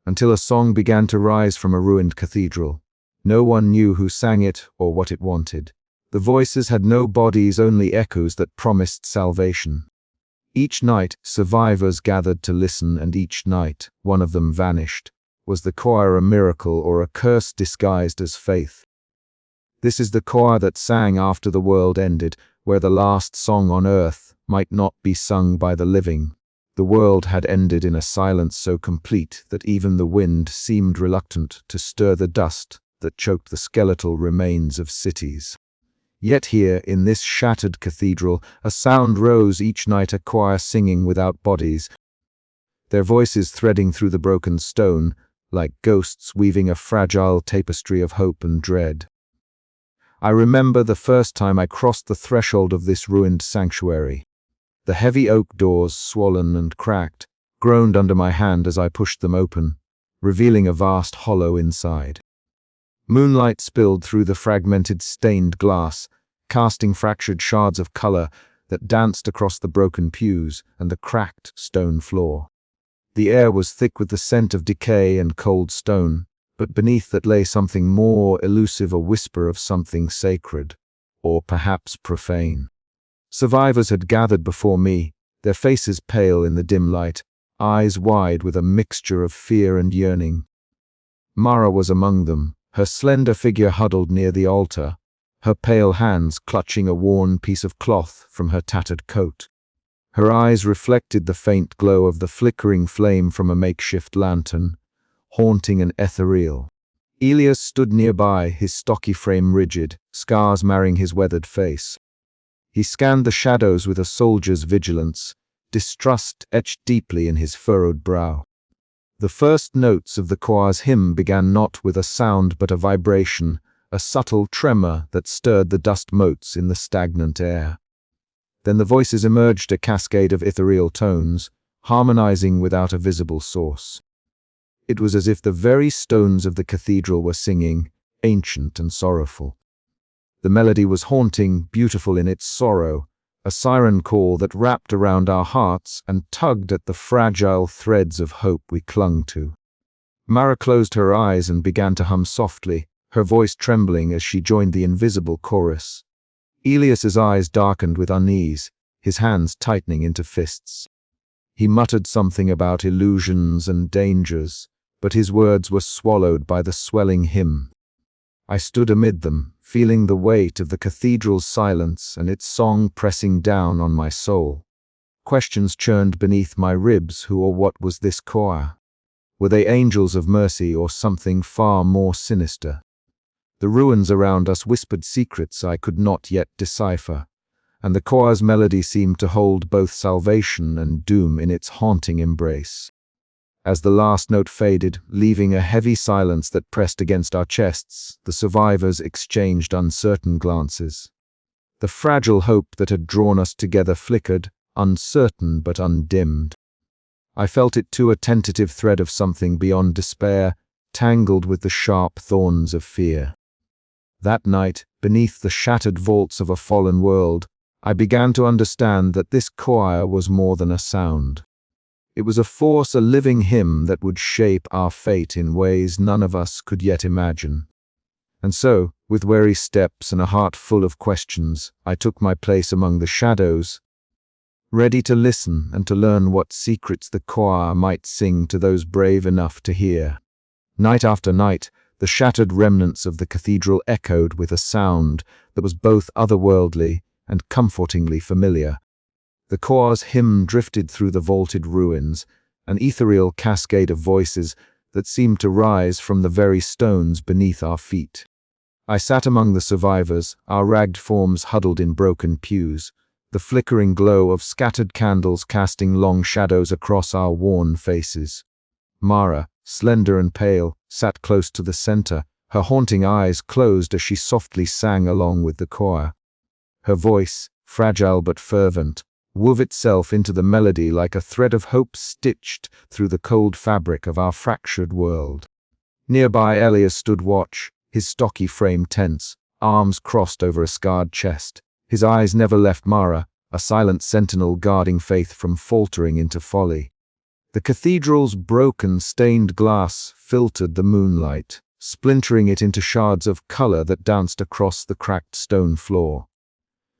until a song began to rise from a ruined cathedral. No one knew who sang it or what it wanted. The voices had no bodies, only echoes that promised salvation. Each night, survivors gathered to listen, and each night, one of them vanished. Was the choir a miracle or a curse disguised as faith? This is the choir that sang after the world ended, where the last song on earth might not be sung by the living. The world had ended in a silence so complete that even the wind seemed reluctant to stir the dust that choked the skeletal remains of cities. Yet here, in this shattered cathedral, a sound rose each night, a choir singing without bodies, their voices threading through the broken stone, like ghosts weaving a fragile tapestry of hope and dread. I remember the first time I crossed the threshold of this ruined sanctuary. The heavy oak doors, swollen and cracked, groaned under my hand as I pushed them open, revealing a vast hollow inside. Moonlight spilled through the fragmented stained glass, casting fractured shards of color that danced across the broken pews and the cracked stone floor. The air was thick with the scent of decay and cold stone, but beneath that lay something more elusive, a whisper of something sacred, or perhaps profane. Survivors had gathered before me, their faces pale in the dim light, eyes wide with a mixture of fear and yearning. Mara was among them, her slender figure huddled near the altar, her pale hands clutching a worn piece of cloth from her tattered coat. Her eyes reflected the faint glow of the flickering flame from a makeshift lantern, haunting and ethereal. Elias stood nearby, his stocky frame rigid, scars marring his weathered face. He scanned the shadows with a soldier's vigilance, distrust etched deeply in his furrowed brow. The first notes of the choir's hymn began not with a sound but a vibration, a subtle tremor that stirred the dust motes in the stagnant air. Then the voices emerged, a cascade of ethereal tones, harmonizing without a visible source. It was as if the very stones of the cathedral were singing, ancient and sorrowful. The melody was haunting, beautiful in its sorrow, a siren call that wrapped around our hearts and tugged at the fragile threads of hope we clung to. Mara closed her eyes and began to hum softly, her voice trembling as she joined the invisible chorus. Elias's eyes darkened with unease, his hands tightening into fists. He muttered something about illusions and dangers, but his words were swallowed by the swelling hymn. I stood amid them, feeling the weight of the cathedral's silence and its song pressing down on my soul. Questions churned beneath my ribs. Who or what was this choir? Were they angels of mercy or something far more sinister? The ruins around us whispered secrets I could not yet decipher, and the choir's melody seemed to hold both salvation and doom in its haunting embrace. As the last note faded, leaving a heavy silence that pressed against our chests, the survivors exchanged uncertain glances. The fragile hope that had drawn us together flickered, uncertain but undimmed. I felt it too, a tentative thread of something beyond despair, tangled with the sharp thorns of fear. That night, beneath the shattered vaults of a fallen world, I began to understand that this choir was more than a sound. It was a force, a living hymn that would shape our fate in ways none of us could yet imagine. And so, with wary steps and a heart full of questions, I took my place among the shadows, ready to listen and to learn what secrets the choir might sing to those brave enough to hear. Night after night, the shattered remnants of the cathedral echoed with a sound that was both otherworldly and comfortingly familiar. The choir's hymn drifted through the vaulted ruins, an ethereal cascade of voices that seemed to rise from the very stones beneath our feet. I sat among the survivors, our ragged forms huddled in broken pews, the flickering glow of scattered candles casting long shadows across our worn faces. Mara, slender and pale, sat close to the center, her haunting eyes closed as she softly sang along with the choir. Her voice, fragile but fervent, wove itself into the melody like a thread of hope stitched through the cold fabric of our fractured world. Nearby, Elias stood watch, his stocky frame tense, arms crossed over a scarred chest. His eyes never left Mara, a silent sentinel guarding faith from faltering into folly. The cathedral's broken, stained glass filtered the moonlight, splintering it into shards of color that danced across the cracked stone floor.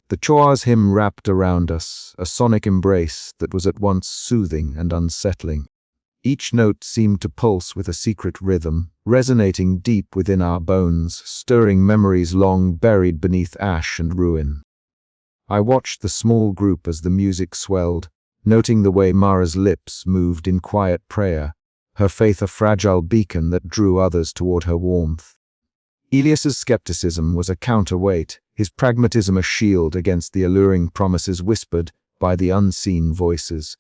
The choir's hymn wrapped around us, a sonic embrace that was at once soothing and unsettling. Each note seemed to pulse with a secret rhythm, resonating deep within our bones, stirring memories long buried beneath ash and ruin. I watched the small group as the music swelled, noting the way Mara's lips moved in quiet prayer, her faith a fragile beacon that drew others toward her warmth. Elias's skepticism was a counterweight, his pragmatism a shield against the alluring promises whispered by the unseen voices.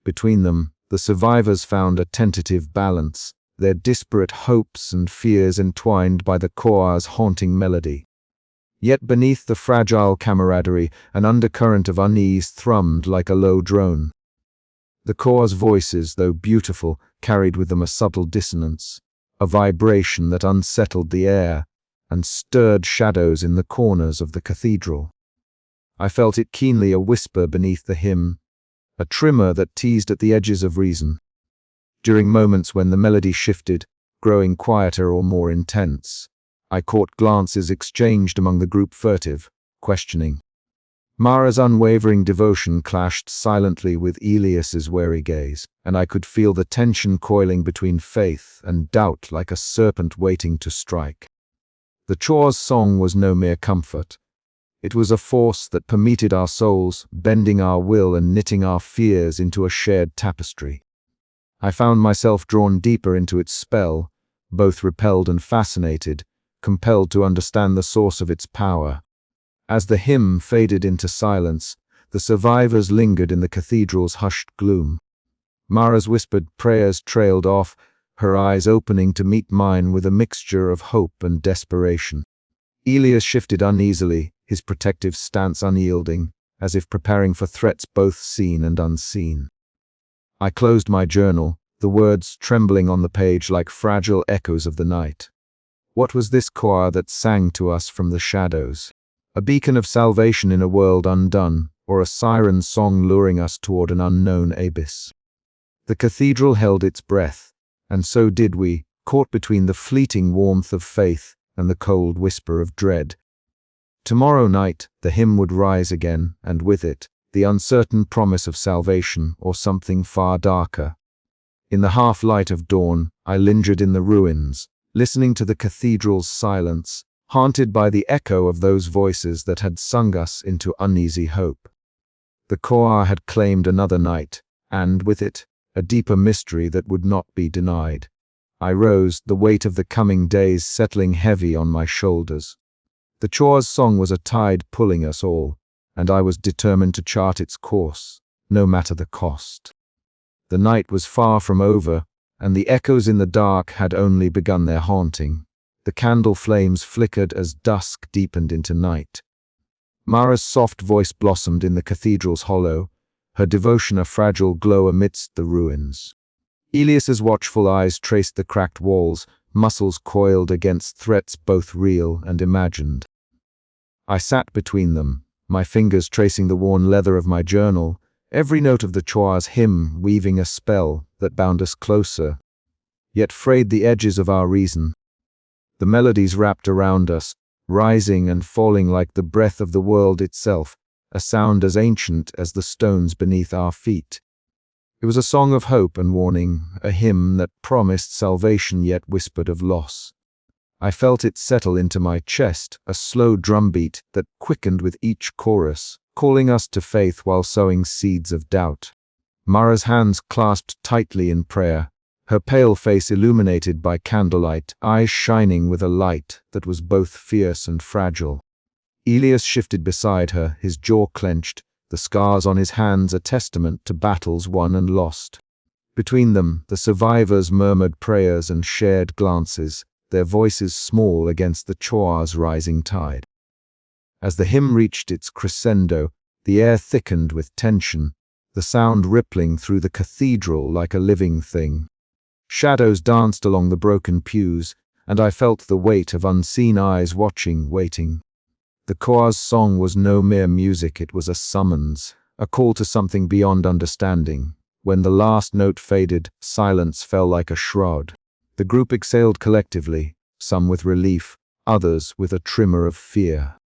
Between them, the survivors found a tentative balance, their disparate hopes and fears entwined by the choir's haunting melody. Yet beneath the fragile camaraderie, an undercurrent of unease thrummed like a low drone. The choir's voices, though beautiful, carried with them a subtle dissonance, a vibration that unsettled the air and stirred shadows in the corners of the cathedral. I felt it keenly, a whisper beneath the hymn, a tremor that teased at the edges of reason. During moments when the melody shifted, growing quieter or more intense, I caught glances exchanged among the group, furtive, questioning. Mara's unwavering devotion clashed silently with Elias's wary gaze, and I could feel the tension coiling between faith and doubt like a serpent waiting to strike. The choir's song was no mere comfort. It was a force that permeated our souls, bending our will and knitting our fears into a shared tapestry. I found myself drawn deeper into its spell, both repelled and fascinated, compelled to understand the source of its power. As the hymn faded into silence, the survivors lingered in the cathedral's hushed gloom. Mara's whispered prayers trailed off, her eyes opening to meet mine with a mixture of hope and desperation. Elias shifted uneasily, his protective stance unyielding, as if preparing for threats both seen and unseen. I closed my journal, the words trembling on the page like fragile echoes of the night. What was this choir that sang to us from the shadows? A beacon of salvation in a world undone, or a siren song luring us toward an unknown abyss? The cathedral held its breath, and so did we, caught between the fleeting warmth of faith and the cold whisper of dread. Tomorrow night, the hymn would rise again, and with it, the uncertain promise of salvation or something far darker. In the half-light of dawn, I lingered in the ruins, listening to the cathedral's silence, haunted by the echo of those voices that had sung us into uneasy hope. The choir had claimed another night, and with it, a deeper mystery that would not be denied. I rose, the weight of the coming days settling heavy on my shoulders. The choir's song was a tide pulling us all, and I was determined to chart its course, no matter the cost. The night was far from over, and the echoes in the dark had only begun their haunting. The candle flames flickered as dusk deepened into night. Mara's soft voice blossomed in the cathedral's hollow, her devotion a fragile glow amidst the ruins. Elias's watchful eyes traced the cracked walls, muscles coiled against threats both real and imagined. I sat between them, my fingers tracing the worn leather of my journal, every note of the choir's hymn weaving a spell that bound us closer, yet frayed the edges of our reason. The melodies wrapped around us, rising and falling like the breath of the world itself, a sound as ancient as the stones beneath our feet. It was a song of hope and warning, a hymn that promised salvation yet whispered of loss. I felt it settle into my chest, a slow drumbeat that quickened with each chorus, calling us to faith while sowing seeds of doubt. Mara's hands clasped tightly in prayer, her pale face illuminated by candlelight, eyes shining with a light that was both fierce and fragile. Elias shifted beside her, his jaw clenched, the scars on his hands a testament to battles won and lost. Between them, the survivors murmured prayers and shared glances, their voices small against the choir's rising tide. As the hymn reached its crescendo, the air thickened with tension, the sound rippling through the cathedral like a living thing. Shadows danced along the broken pews, and I felt the weight of unseen eyes watching, waiting. The choir's song was no mere music, it was a summons, a call to something beyond understanding, When the last note faded, silence fell like a shroud. The group exhaled collectively, some with relief, others with a tremor of fear.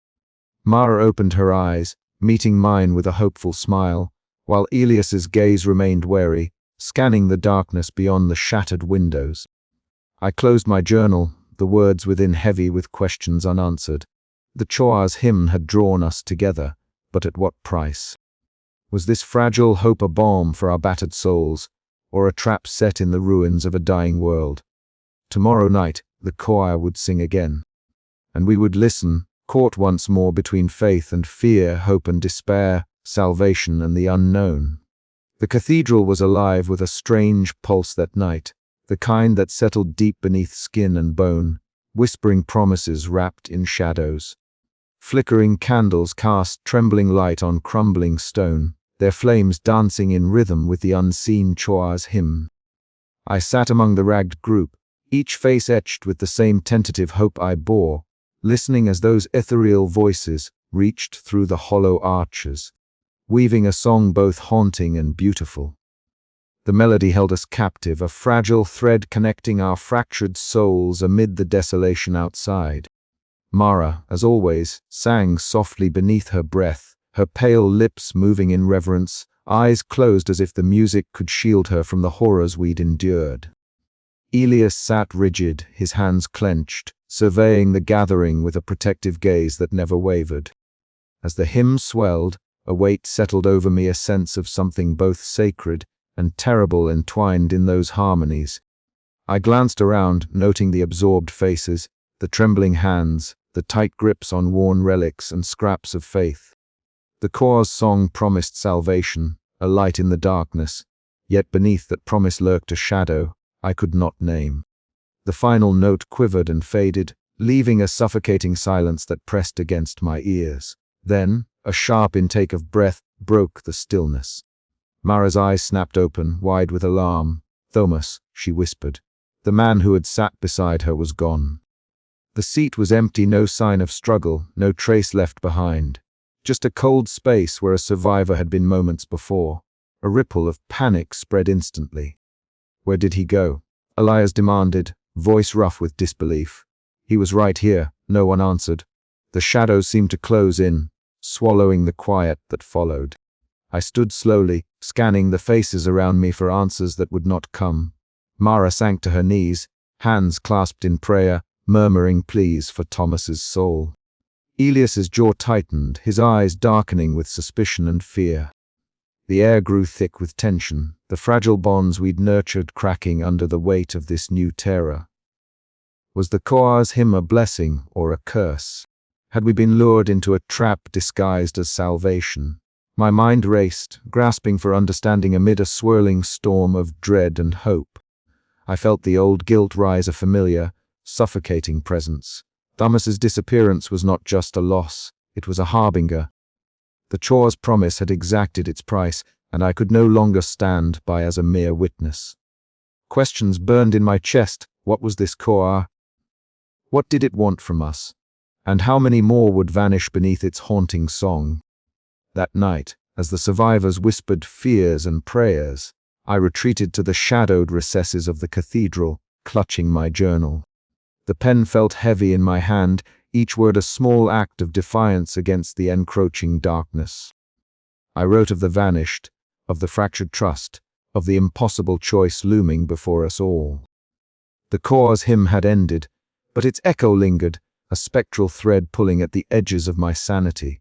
Mara opened her eyes, meeting mine with a hopeful smile, while Elias's gaze remained wary, scanning the darkness beyond the shattered windows. I closed my journal, the words within heavy with questions unanswered. The Choir's hymn had drawn us together, but at what price? Was this fragile hope a balm for our battered souls, or a trap set in the ruins of a dying world? Tomorrow night, the choir would sing again, and we would listen, caught once more between faith and fear, hope and despair, salvation and the unknown. The cathedral was alive with a strange pulse that night, the kind that settled deep beneath skin and bone, whispering promises wrapped in shadows. Flickering candles cast trembling light on crumbling stone, their flames dancing in rhythm with the unseen Choir's hymn. I sat among the ragged group, each face etched with the same tentative hope I bore, listening as those ethereal voices reached through the hollow arches, weaving a song both haunting and beautiful. The melody held us captive, a fragile thread connecting our fractured souls amid the desolation outside. Mara, as always, sang softly beneath her breath, her pale lips moving in reverence, eyes closed as if the music could shield her from the horrors we'd endured. Elias sat rigid, his hands clenched, surveying the gathering with a protective gaze that never wavered. As the hymn swelled, a weight settled over me, a sense of something both sacred and terrible entwined in those harmonies. I glanced around, noting the absorbed faces, the trembling hands, the tight grips on worn relics and scraps of faith. The choir's song promised salvation, a light in the darkness, yet beneath that promise lurked a shadow I could not name. The final note quivered and faded, leaving a suffocating silence that pressed against my ears. Then, a sharp intake of breath broke the stillness. Mara's eyes snapped open, wide with alarm. "Thomas," she whispered. The man who had sat beside her was gone. The seat was empty, no sign of struggle, no trace left behind. Just a cold space where a survivor had been moments before. A ripple of panic spread instantly. "Where did he go?" Elias demanded, voice rough with disbelief. "He was right here," no one answered. The shadows seemed to close in, swallowing the quiet that followed. I stood slowly, scanning the faces around me for answers that would not come. Mara sank to her knees, hands clasped in prayer, murmuring pleas for Thomas's soul. Elias's jaw tightened, his eyes darkening with suspicion and fear. The air grew thick with tension, the fragile bonds we'd nurtured cracking under the weight of this new terror. Was the choir's hymn a blessing or a curse? Had we been lured into a trap disguised as salvation? My mind raced, grasping for understanding amid a swirling storm of dread and hope. I felt the old guilt rise, a familiar, suffocating presence. Thomas's disappearance was not just a loss, it was a harbinger. The choir's promise had exacted its price, and I could no longer stand by as a mere witness. Questions burned in my chest. What was this choir? What did it want from us? And how many more would vanish beneath its haunting song? That night, as the survivors whispered fears and prayers, I retreated to the shadowed recesses of the cathedral, clutching my journal. The pen felt heavy in my hand, each word a small act of defiance against the encroaching darkness. I wrote of the vanished, of the fractured trust, of the impossible choice looming before us all. The choir's hymn had ended, but its echo lingered, a spectral thread pulling at the edges of my sanity.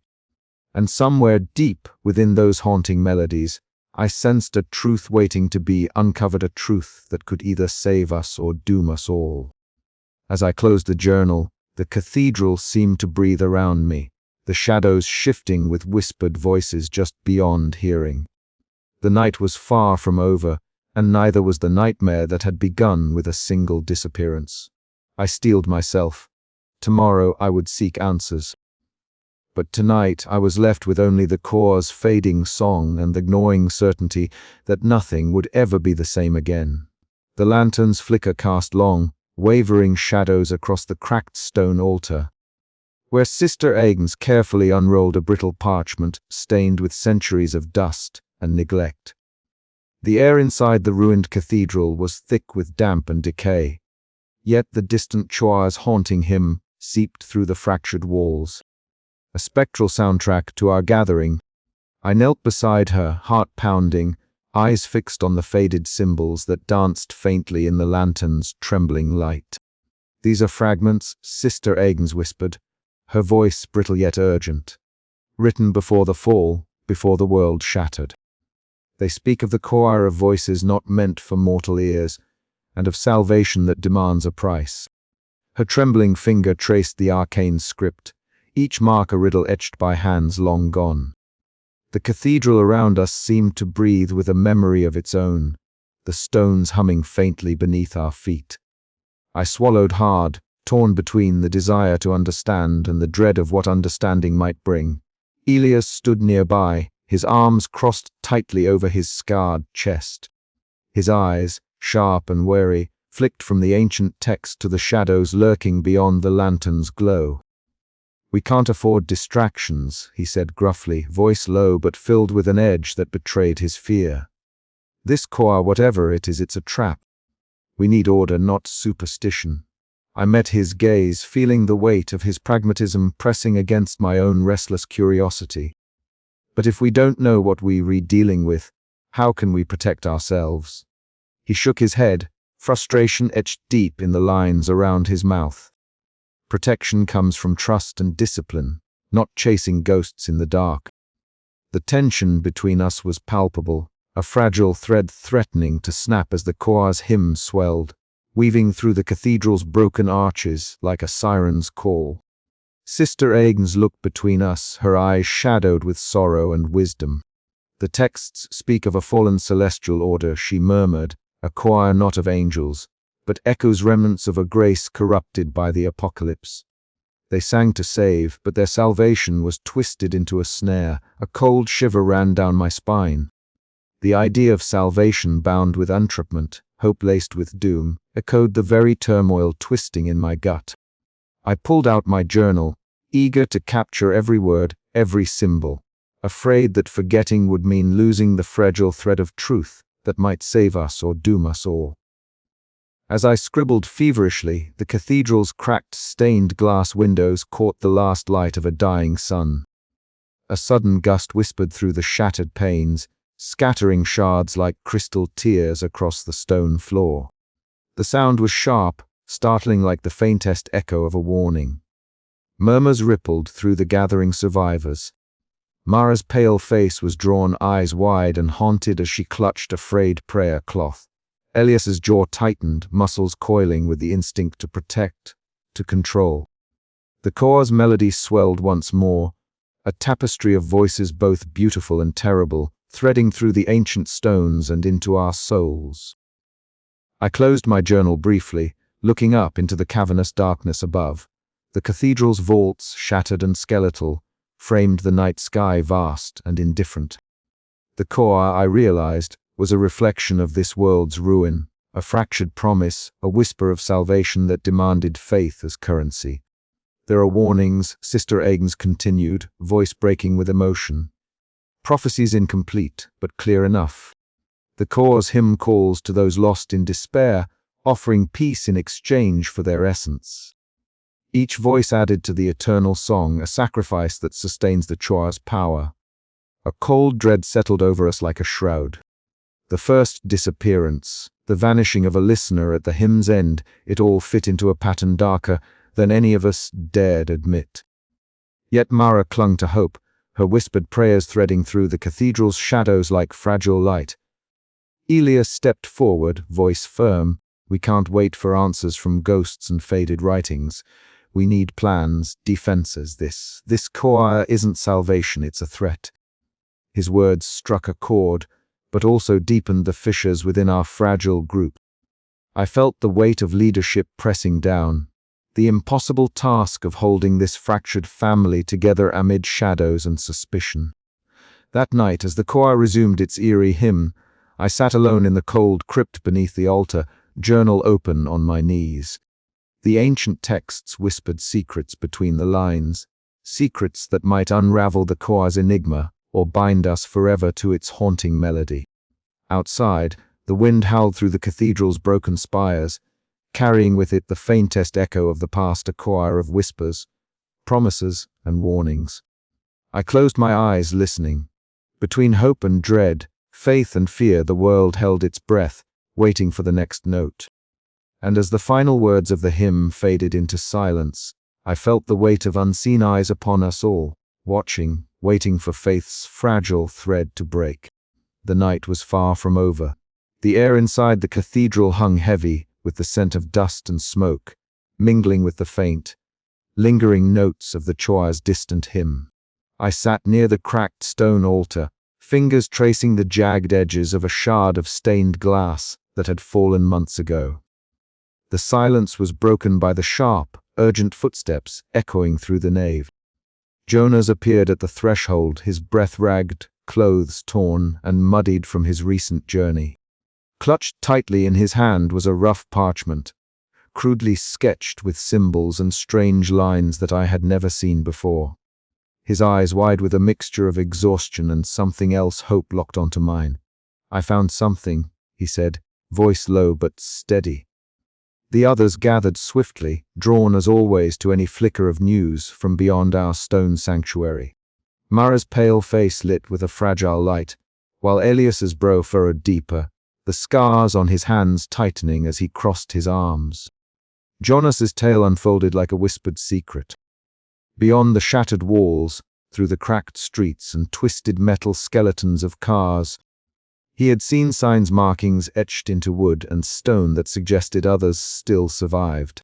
And somewhere deep within those haunting melodies, I sensed a truth waiting to be uncovered, a truth that could either save us or doom us all. As I closed the journal, the cathedral seemed to breathe around me, the shadows shifting with whispered voices just beyond hearing. The night was far from over, and neither was the nightmare that had begun with a single disappearance. I steeled myself. Tomorrow I would seek answers. But tonight I was left with only the choir's fading song and the gnawing certainty that nothing would ever be the same again. The lantern's flicker cast long, wavering shadows across the cracked stone altar, where Sister Agnes carefully unrolled a brittle parchment stained with centuries of dust and neglect. The air inside the ruined cathedral was thick with damp and decay, yet the distant choirs haunting him seeped through the fractured walls. A spectral soundtrack to our gathering. I knelt beside her, heart pounding, eyes fixed on the faded symbols that danced faintly in the lantern's trembling light. "These are fragments," Sister Agnes whispered, her voice brittle yet urgent. "Written before the fall, before the world shattered. They speak of the choir of voices not meant for mortal ears, and of salvation that demands a price." Her trembling finger traced the arcane script, each mark a riddle etched by hands long gone. The cathedral around us seemed to breathe with a memory of its own, the stones humming faintly beneath our feet. I swallowed hard, torn between the desire to understand and the dread of what understanding might bring. Elias stood nearby, his arms crossed tightly over his scarred chest. His eyes, sharp and wary, flicked from the ancient text to the shadows lurking beyond the lantern's glow. "We can't afford distractions," he said gruffly, voice low but filled with an edge that betrayed his fear. "This choir, whatever it is, it's a trap. We need order, not superstition." I met his gaze, feeling the weight of his pragmatism pressing against my own restless curiosity. "But if we don't know what we're dealing with, how can we protect ourselves?" He shook his head, frustration etched deep in the lines around his mouth. "Protection comes from trust and discipline, not chasing ghosts in the dark." The tension between us was palpable, a fragile thread threatening to snap as the choir's hymn swelled, weaving through the cathedral's broken arches like a siren's call. Sister Agnes looked between us, her eyes shadowed with sorrow and wisdom. "The texts speak of a fallen celestial order," she murmured, "a choir not of angels, but echoes remnants of a grace corrupted by the apocalypse. They sang to save, but their salvation was twisted into a snare. A cold shiver ran down my spine. The idea of salvation bound with entrapment, hope laced with doom, echoed the very turmoil twisting in my gut. I pulled out my journal, eager to capture every word, every symbol, afraid that forgetting would mean losing the fragile thread of truth that might save us or doom us all. As I scribbled feverishly, the cathedral's cracked, stained glass windows caught the last light of a dying sun. A sudden gust whispered through the shattered panes, scattering shards like crystal tears across the stone floor. The sound was sharp, startling like the faintest echo of a warning. Murmurs rippled through the gathering survivors. Mara's pale face was drawn, eyes wide and haunted as she clutched a frayed prayer cloth. Elias's jaw tightened, muscles coiling with the instinct to protect, to control. The choir's melody swelled once more, a tapestry of voices both beautiful and terrible, threading through the ancient stones and into our souls. I closed my journal briefly, looking up into the cavernous darkness above. The cathedral's vaults, shattered and skeletal, framed the night sky vast and indifferent. The choir, I realized, was a reflection of this world's ruin, a fractured promise, a whisper of salvation that demanded faith as currency. "There are warnings," Sister Agnes continued, voice breaking with emotion. "Prophecies incomplete, but clear enough. The choir's hymn calls to those lost in despair, offering peace in exchange for their essence. Each voice added to the eternal song, a sacrifice that sustains the choir's power." A cold dread settled over us like a shroud. The first disappearance, the vanishing of a listener at the hymn's end, it all fit into a pattern darker than any of us dared admit. Yet Mara clung to hope, her whispered prayers threading through the cathedral's shadows like fragile light. Elias stepped forward, voice firm. "We can't wait for answers from ghosts and faded writings. We need plans, defenses. This choir isn't salvation, it's a threat." His words struck a chord, but also deepened the fissures within our fragile group. I felt the weight of leadership pressing down, the impossible task of holding this fractured family together amid shadows and suspicion. That night, as the choir resumed its eerie hymn, I sat alone in the cold crypt beneath the altar, journal open on my knees. The ancient texts whispered secrets between the lines, secrets that might unravel the choir's enigma or bind us forever to its haunting melody. Outside, the wind howled through the cathedral's broken spires, carrying with it the faintest echo of the past, a choir of whispers, promises, and warnings. I closed my eyes, listening. Between hope and dread, faith and fear, the world held its breath, waiting for the next note. And as the final words of the hymn faded into silence, I felt the weight of unseen eyes upon us all, watching, waiting for faith's fragile thread to break. The night was far from over. The air inside the cathedral hung heavy, with the scent of dust and smoke, mingling with the faint, lingering notes of the choir's distant hymn. I sat near the cracked stone altar, fingers tracing the jagged edges of a shard of stained glass that had fallen months ago. The silence was broken by the sharp, urgent footsteps echoing through the nave. Jonas appeared at the threshold, his breath ragged, clothes torn and muddied from his recent journey. Clutched tightly in his hand was a rough parchment, crudely sketched with symbols and strange lines that I had never seen before. His eyes wide with a mixture of exhaustion and something else, hope locked onto mine. "I found something," he said, voice low but steady. The others gathered swiftly, drawn as always to any flicker of news from beyond our stone sanctuary. Mara's pale face lit with a fragile light, while Elias's brow furrowed deeper, the scars on his hands tightening as he crossed his arms. Jonas's tale unfolded like a whispered secret. Beyond the shattered walls, through the cracked streets and twisted metal skeletons of cars, he had seen signs, markings etched into wood and stone that suggested others still survived.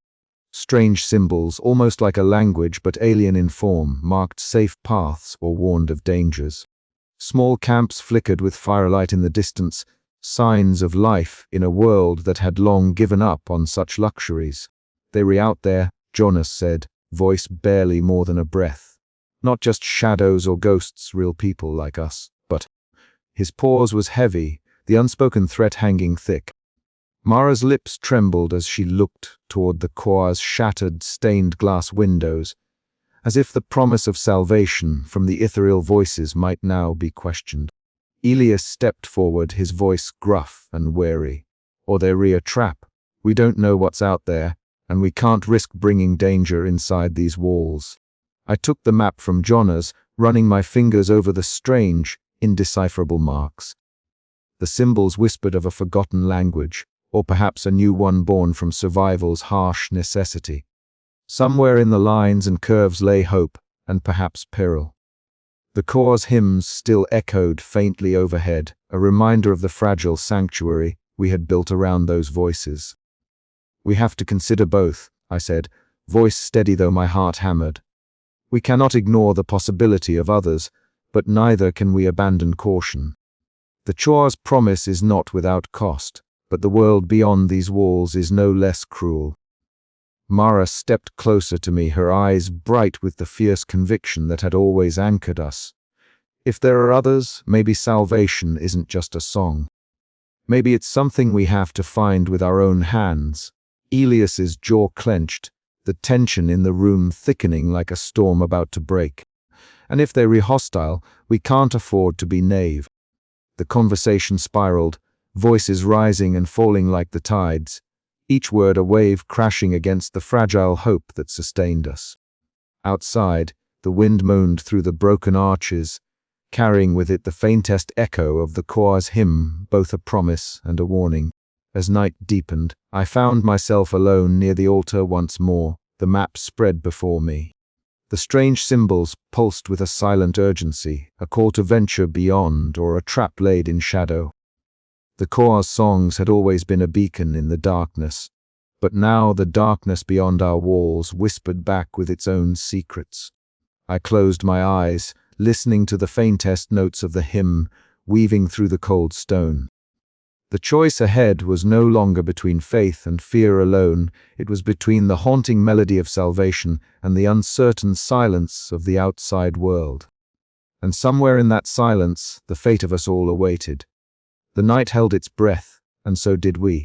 Strange symbols, almost like a language but alien in form, marked safe paths or warned of dangers. Small camps flickered with firelight in the distance, signs of life in a world that had long given up on such luxuries. "They were out there," Jonas said, voice barely more than a breath. "Not just shadows or ghosts, real people like us, but—" His pause was heavy, the unspoken threat hanging thick. Mara's lips trembled as she looked toward the choir's shattered, stained glass windows, as if the promise of salvation from the ethereal voices might now be questioned. Elias stepped forward, his voice gruff and wary. "Or they're a trap. We don't know what's out there, and we can't risk bringing danger inside these walls." I took the map from Jonas, running my fingers over the strange, indecipherable marks. The symbols whispered of a forgotten language, or perhaps a new one born from survival's harsh necessity. Somewhere in the lines and curves lay hope, and perhaps peril. The choir's hymns still echoed faintly overhead, a reminder of the fragile sanctuary we had built around those voices. "We have to consider both," I said, voice steady though my heart hammered. "We cannot ignore the possibility of others, but neither can we abandon caution. The choir's promise is not without cost, but the world beyond these walls is no less cruel." Mara stepped closer to me, her eyes bright with the fierce conviction that had always anchored us. If there are others, maybe salvation isn't just a song. Maybe it's something we have to find with our own hands. Elias's jaw clenched, the tension in the room thickening like a storm about to break. And if they're hostile, we can't afford to be naive. The conversation spiraled, voices rising and falling like the tides, each word a wave crashing against the fragile hope that sustained us. Outside, the wind moaned through the broken arches, carrying with it the faintest echo of the choir's hymn, both a promise and a warning. As night deepened, I found myself alone near the altar once more, the map spread before me. The strange symbols pulsed with a silent urgency, a call to venture beyond or a trap laid in shadow. The choir's songs had always been a beacon in the darkness, but now the darkness beyond our walls whispered back with its own secrets. I closed my eyes, listening to the faintest notes of the hymn weaving through the cold stone. The choice ahead was no longer between faith and fear alone, it was between the haunting melody of salvation and the uncertain silence of the outside world. And somewhere in that silence, the fate of us all awaited. The night held its breath, and so did we.